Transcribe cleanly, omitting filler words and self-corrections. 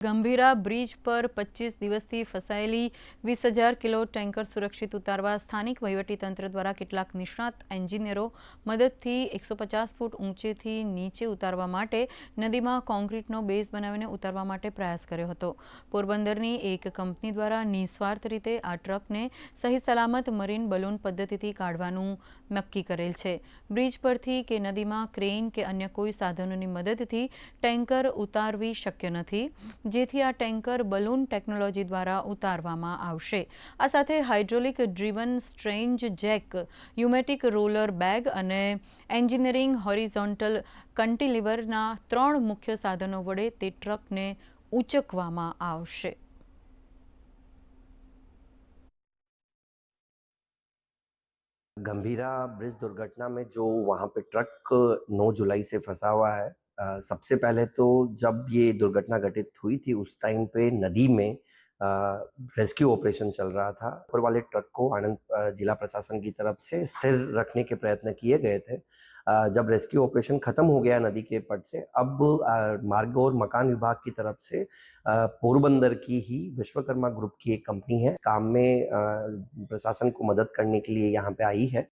Gambhira bridge પર 25 દિવસથી ફસાયેલી 20,000 kilo tanker સુરક્ષિત ઉતારવા સ્થાનિક વહીવટીતંત્ર દ્વારા કેટલાક નિષ્ણાત એન્જિનિયરો મદદથી 150 ફૂટ ઊંચેથી નીચે ઉતારવા માટે નદીમાં કોન્ક્રીટનો બેઝ બનાવીને ઉતારવા માટે પ્રયાસ કર્યો હતો। પોરબંદરની એક કંપની દ્વારા નિસ્વાર્થ રીતે આ ટ્રકને સહી સલામત મરીન બલૂન પદ્ધતિથી કાઢવાનું નક્કી કરેલ છે। બ્રિજ પરથી કે નદીમાં ક્રેન કે અન્ય કોઈ સાધનોની મદદથી ટેન્કર ઉતારવી શક્ય નથી, જેથી આ ટેન્કર બલૂન ટેકનોલોજી દ્વારા ઉતારવામાં આવશે। આ સાથે hydraulic driven strange Jack, pneumatic roller bag અને એન્જિનિયરિંગ હોરિઝોન્ટલ કન્ટિલીવરના 3 મુખ્ય સાધનો વડે તે ટ્રકને ઊંચકવામાં આવશે। गंभीरा ब्रिज दुर्घटना में जो वहाँ पे ट्रक 9 जुलाई से फंसा हुआ है। सबसे पहले तो जब ये दुर्घटना घटित हुई थी उस टाइम पे नदी में रेस्क्यू ऑपरेशन चल रहा था। ऊपर वाले ट्रक को आनंद जिला प्रशासन की तरफ से स्थिर रखने के प्रयत्न किए गए थे। जब रेस्क्यू ऑपरेशन खत्म हो गया नदी के पट से, अब मार्ग और मकान विभाग की तरफ से पोरबंदर की ही विश्वकर्मा ग्रुप की एक कंपनी है, काम में प्रशासन को मदद करने के लिए यहाँ पे आई है।